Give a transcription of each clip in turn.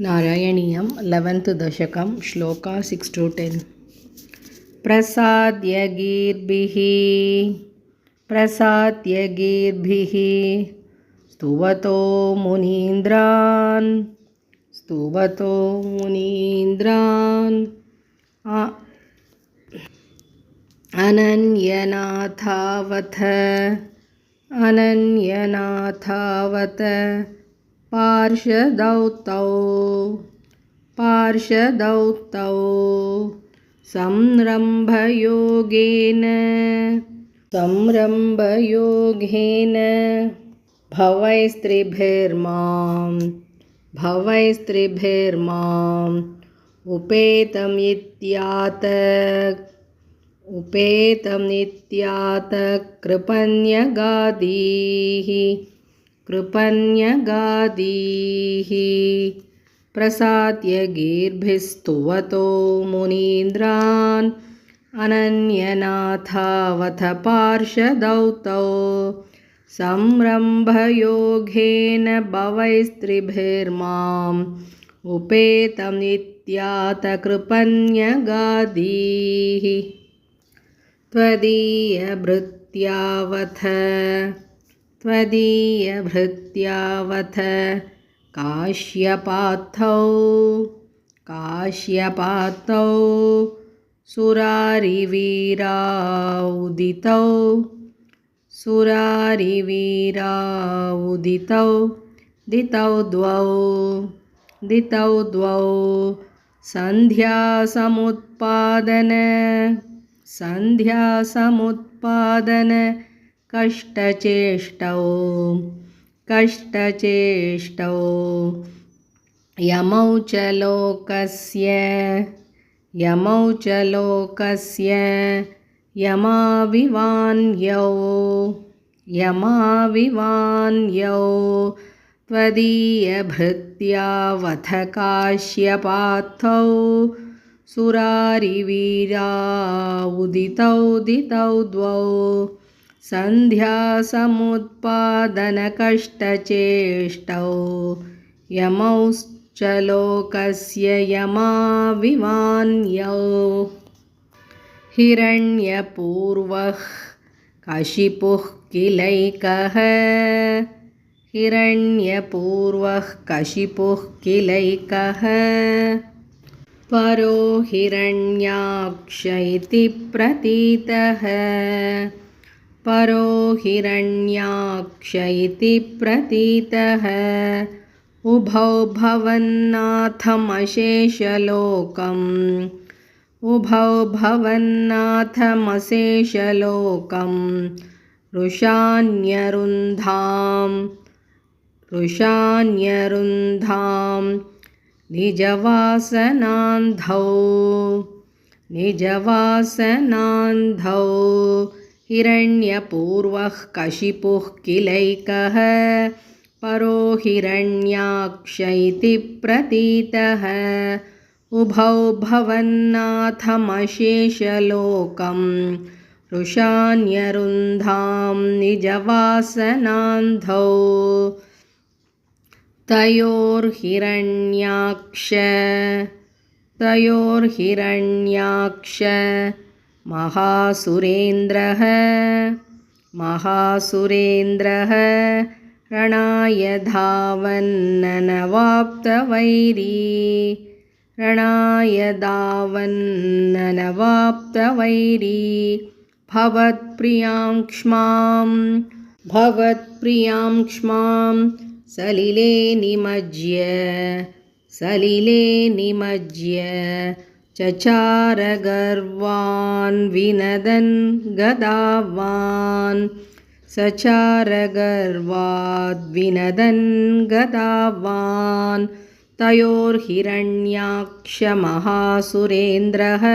नारायणीयं 11th दशकं श्लोका 6-10 प्रसाद्य गीर्भिः स्तुवतो मुनीन्द्रान् अनन्यनाथावत पार्षदौ संरम्भयोगेन भवैस्त्रिभिर्माम् उपेतमित्यात कृपन्यगादीः प्रसाद्य गीर्भिस्तुवतो मुनीन्द्रान् अनन्यनाथावथ पार्षदौ तौ संरम्भयोगेन भवैस्त्रिभिर्माम् उपेतमित्यात कृपन्यगादीः त्वदीयभृत्यावथ काश्यपात्थौ सुरारिवीराउदितौ दितौ द्वौ सन्ध्यासमुत्पादन कष्टचेष्टौ यमौ च लोकस्य यमाविवान्यौ त्वदीयभृत्यावथ काश्यपात्थौ सुरारिवीराउदितौ दितौ द्वौ सन्ध्यासमुत्पादनकष्टचेष्टौ यमौ च लोकस्य यमाविवान्यौ हिरण्यपूर्वः कशिपुः किलैकः परो हिरण्याक्ष इति प्रतीतः उभौ भवन्नाथमशेषलोकं रुषान्यरुन्धां निजवासनान्धौ हिरण्यपूर्वः कशिपुः किलैकः परो हिरण्याक्ष इति प्रतीतः उभौ भवन्नाथमशेषलोकं रुषान्यरुन्धां निजवासनान्धौ तयोर्हिरण्याक्ष महासुरेन्द्रः रणाय धावन्ननवाप्तवैरी भवत्प्रियाङ्क्ष्मां सलिले निमज्य चचार गर्वान् विनदन् गदावान् तयोर्हिरण्याक्ष महासुरेन्द्रः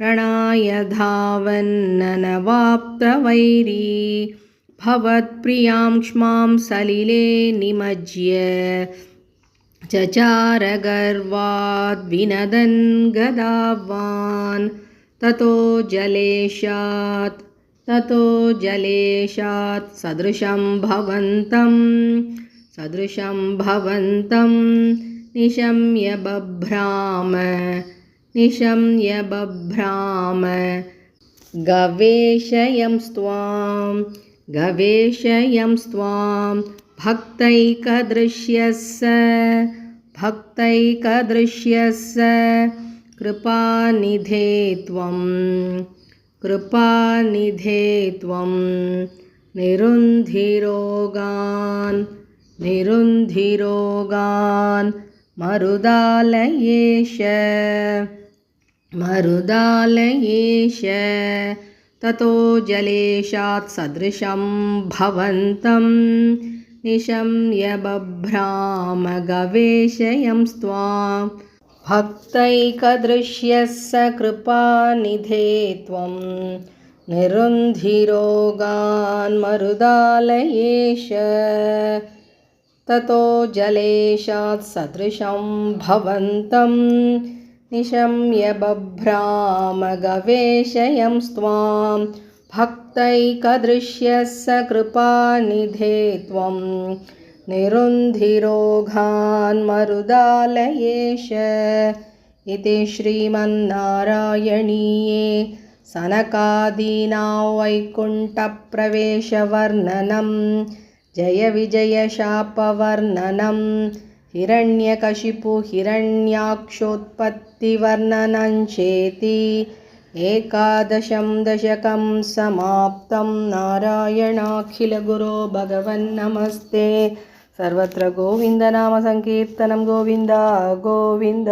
रणाय धावन्ननवाप्तवैरी भवत्प्रियाङ्क्ष्मां सलिले निमज्य चचार गर्वाद्विनदन् गदावान् ततो जलेशात् सदृशं भवन्तं निशम्य बभ्राम निशम्य बभ्राम गवेशयंस्त्वां भक्तैकदृश्यस्य कृपानिधे त्वं निरुन्धिरोगान् मरुदालयेश ततो जलेशात् सदृशं भवन्तं निशम्य बभ्राम गवेशयंस्त्वां भक्तैकदृश्यस्य कृपानिधे त्वं निरुन्धिरोगान् मरुदालयेश ततो जलेशात् सदृशं भवन्तं निशम्य बभ्राम गवेशयंस्त्वां भक्तैकदृश्यस्य कृपानिधे त्वं निरुन्धिरोगान् मरुदालयेश इति श्रीमन्नारायणीये सनकादीनां वैकुण्ठप्रवेशवर्णनं जय विजयशापवर्णनं हिरण्यकशिपु हिरण्याक्षोत्पत्तिवर्णनं चेति 11 दशकं समाप्तं। नारायणाखिलगुरो भगवन्नमस्ते। सर्वत्र गोविन्दनामसङ्कीर्तनं गोविन्द गोविन्द।